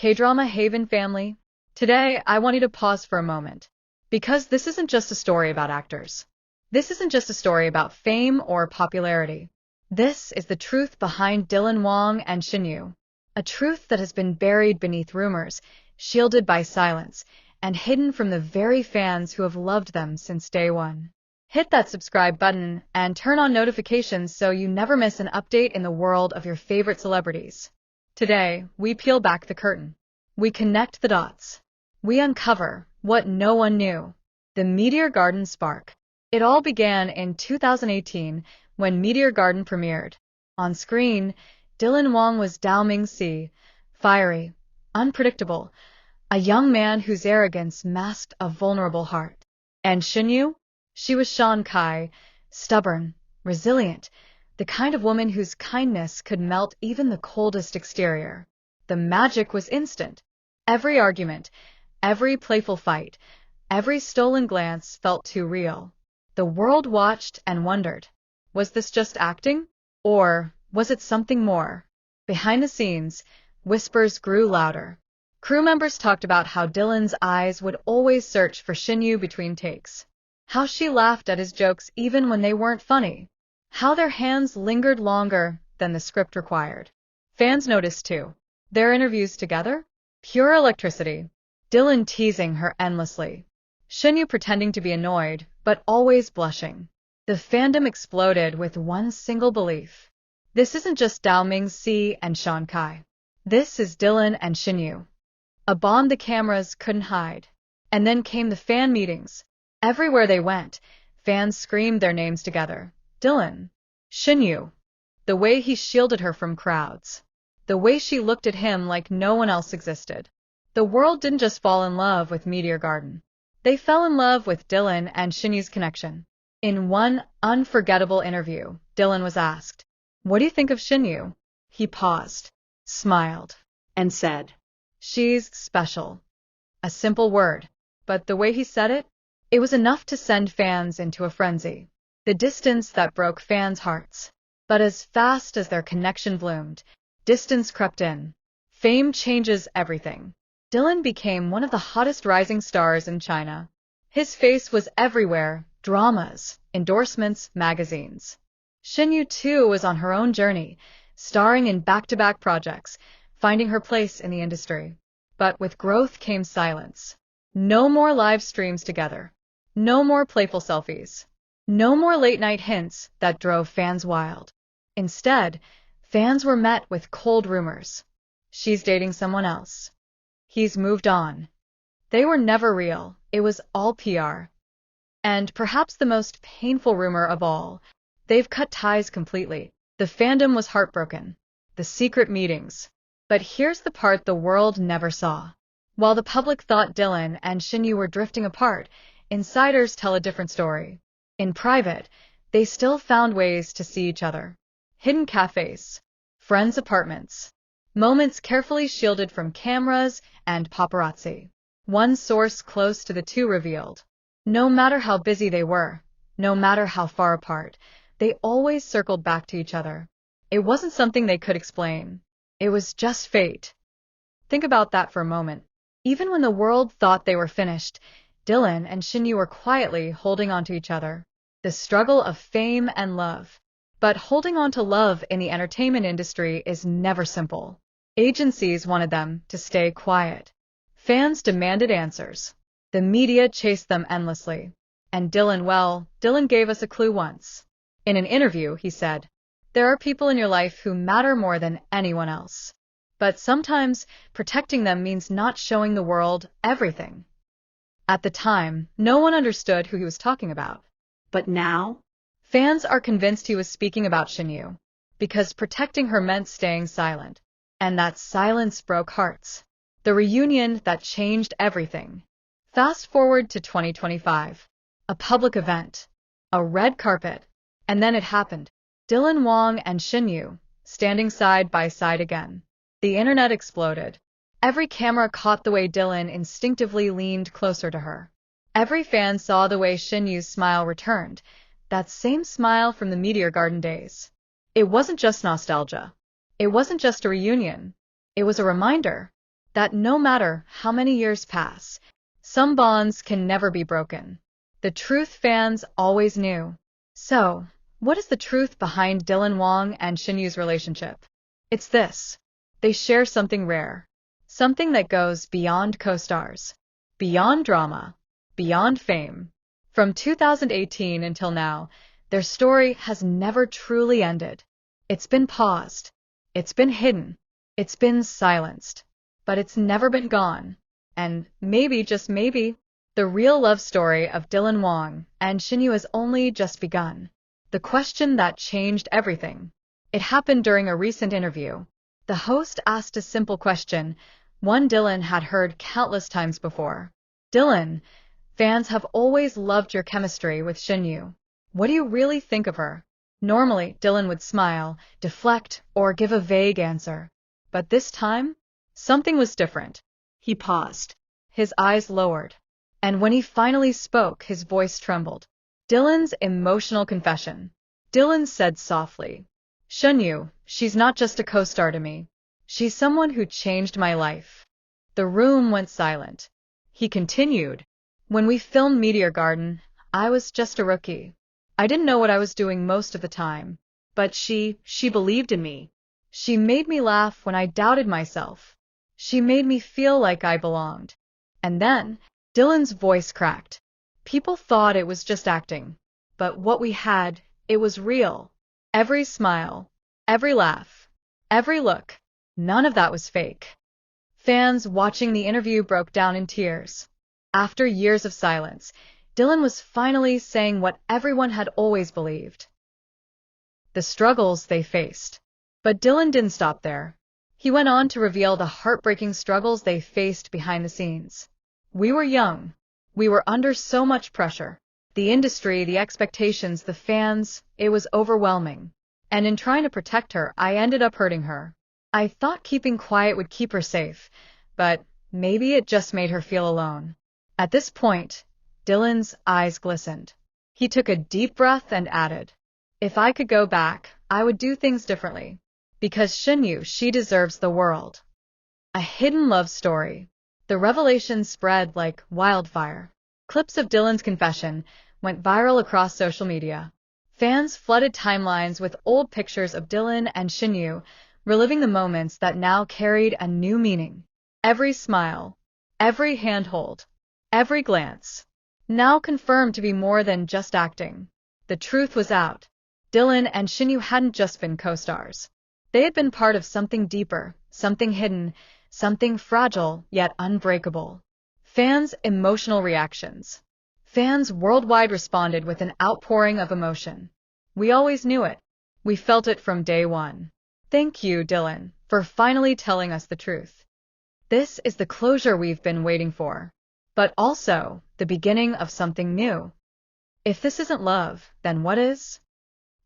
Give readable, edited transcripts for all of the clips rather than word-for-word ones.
K-drama Haven family. Today, I want you to pause for a moment. Because this isn't just a story about actors. This isn't just a story about fame or popularity. This is the truth behind Dylan Wang and Shen Yue. A truth that has been buried beneath rumors, shielded by silence, and hidden from the very fans who have loved them since day one. Hit that subscribe button and turn on notifications so you never miss an update in the world of your favorite celebrities. Today, we peel back the curtain. We connect the dots. We uncover what no one knew. The Meteor Garden spark. It all began in 2018 when Meteor Garden premiered. On screen, Dylan Wang was Dao Mingxi, fiery, unpredictable, a young man whose arrogance masked a vulnerable heart. And Shen Yue? She was Shan Kai, stubborn, resilient, the kind of woman whose kindness could melt even the coldest exterior. The magic was instant. Every argument, every playful fight, every stolen glance felt too real. The world watched and wondered, was this just acting? Or was it something more? Behind the scenes, whispers grew louder. Crew members talked about how Dylan's eyes would always search for Shen Yue between takes. How she laughed at his jokes even when they weren't funny. How their hands lingered longer than the script required. Fans noticed too. Their interviews together? Pure electricity. Dylan teasing her endlessly. Shen Yue pretending to be annoyed, but always blushing. The fandom exploded with one single belief. This isn't just Dao Mingxi and Shan Kai. This is Dylan and Shen Yue. A bond the cameras couldn't hide. And then came the fan meetings. Everywhere they went, fans screamed their names together. Dylan. Shen Yue. The way he shielded her from crowds. The way she looked at him like no one else existed. The world didn't just fall in love with Meteor Garden. They fell in love with Dylan and Shen Yue's connection. In one unforgettable interview, Dylan was asked, "What do you think of Shen Yue?" He paused, smiled, and said, "She's special." A simple word, but the way he said it, it was enough to send fans into a frenzy. The distance that broke fans' hearts. But as fast as their connection bloomed, distance crept in. Fame changes everything. Dylan became one of the hottest rising stars in China. His face was everywhere, dramas, endorsements, magazines. Shen Yue too was on her own journey, starring in back-to-back projects, finding her place in the industry. But with growth came silence. No more live streams together. No more playful selfies. No more late-night hints that drove fans wild. Instead, fans were met with cold rumors. She's dating someone else. He's moved on. They were never real. It was all PR. And perhaps the most painful rumor of all, they've cut ties completely. The fandom was heartbroken. The secret meetings. But here's the part the world never saw. While the public thought Dylan and Shen Yue were drifting apart, insiders tell a different story. In private, they still found ways to see each other. Hidden cafes, friends' apartments, moments carefully shielded from cameras and paparazzi. One source close to the two revealed. No matter how busy they were, no matter how far apart, they always circled back to each other. It wasn't something they could explain. It was just fate. Think about that for a moment. Even when the world thought they were finished, Dylan and Shen Yue were quietly holding on to each other. The struggle of fame and love. But holding on to love in the entertainment industry is never simple. Agencies wanted them to stay quiet. Fans demanded answers. The media chased them endlessly. And Dylan gave us a clue once. In an interview, he said, "There are people in your life who matter more than anyone else. But sometimes protecting them means not showing the world everything." At the time, no one understood who he was talking about. But now, fans are convinced he was speaking about Shen Yue, because protecting her meant staying silent. And that silence broke hearts. The reunion that changed everything. Fast forward to 2025. A public event. A red carpet. And then it happened. Dylan Wang and Shen Yue, standing side by side again. The internet exploded. Every camera caught the way Dylan instinctively leaned closer to her. Every fan saw the way Shen Yue's smile returned, that same smile from the Meteor Garden days. It wasn't just nostalgia. It wasn't just a reunion. It was a reminder. That no matter how many years pass, some bonds can never be broken. The truth fans always knew. So, what is the truth behind Dylan Wang and Shen Yue's relationship? It's this. They share something rare. Something that goes beyond co-stars, beyond drama, beyond fame. From 2018 until now, their story has never truly ended. It's been paused. It's been hidden. It's been silenced. But it's never been gone. And maybe, just maybe, the real love story of Dylan Wang and Shen Yue has only just begun. The question that changed everything. It happened during a recent interview. The host asked a simple question, one Dylan had heard countless times before. Dylan, fans have always loved your chemistry with Shen Yue. What do you really think of her? Normally, Dylan would smile, deflect, or give a vague answer. But this time, something was different. He paused. His eyes lowered. And when he finally spoke, his voice trembled. Dylan's emotional confession. Dylan said softly, Shen Yue, she's not just a co-star to me. She's someone who changed my life. The room went silent. He continued, when we filmed Meteor Garden, I was just a rookie. I didn't know what I was doing most of the time. But she believed in me. She made me laugh when I doubted myself. She made me feel like I belonged. And then, Dylan's voice cracked. People thought it was just acting. But what we had, it was real. Every smile, every laugh, every look, none of that was fake. Fans watching the interview broke down in tears. After years of silence, Dylan was finally saying what everyone had always believed. The struggles they faced. But Dylan didn't stop there. He went on to reveal the heartbreaking struggles they faced behind the scenes. We were young. We were under so much pressure. The industry, the expectations, the fans, it was overwhelming. And in trying to protect her, I ended up hurting her. I thought keeping quiet would keep her safe, but maybe it just made her feel alone. At this point, Dylan's eyes glistened. He took a deep breath and added, if I could go back, I would do things differently. Because Shen Yue, she deserves the world. A hidden love story. The revelation spread like wildfire. Clips of Dylan's confession went viral across social media. Fans flooded timelines with old pictures of Dylan and Shen Yue, reliving the moments that now carried a new meaning. Every smile, every handhold, every glance, now confirmed to be more than just acting. The truth was out. Dylan and Shen Yue hadn't just been co-stars. They had been part of something deeper, something hidden, something fragile yet unbreakable. Fans' emotional reactions. Fans worldwide responded with an outpouring of emotion. We always knew it. We felt it from day one. Thank you, Dylan, for finally telling us the truth. This is the closure we've been waiting for. But also, the beginning of something new. If this isn't love, then what is?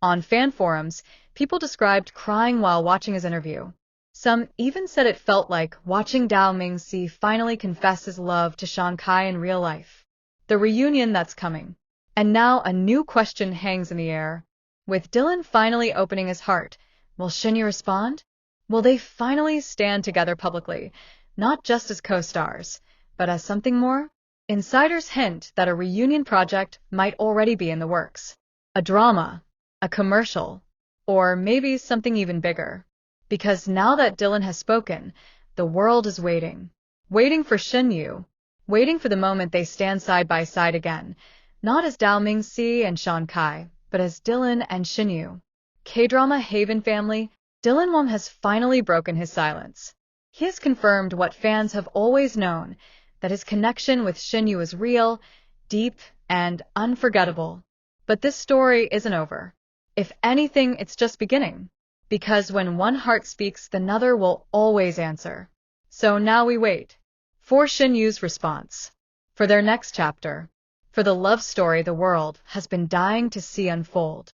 On fan forums, people described crying while watching his interview. Some even said it felt like watching Dao Mingxi finally confess his love to Shan Kai in real life. The reunion that's coming. And now a new question hangs in the air. With Dylan finally opening his heart, will Shen Yue respond? Will they finally stand together publicly, not just as co-stars, but as something more? Insiders hint that a reunion project might already be in the works. A drama, a commercial, or maybe something even bigger. Because now that Dylan has spoken, the world is waiting. Waiting for Shen Yue. Waiting for the moment they stand side by side again, not as Dao Mingxi and Shan Kai, but as Dylan and Shen Yue. K-drama Haven family, Dylan Wang has finally broken his silence. He has confirmed what fans have always known, that his connection with Shen Yue is real, deep, and unforgettable. But this story isn't over. If anything, it's just beginning. Because when one heart speaks, another will always answer. So now we wait for Shen Yue's response, for their next chapter, for the love story the world has been dying to see unfold.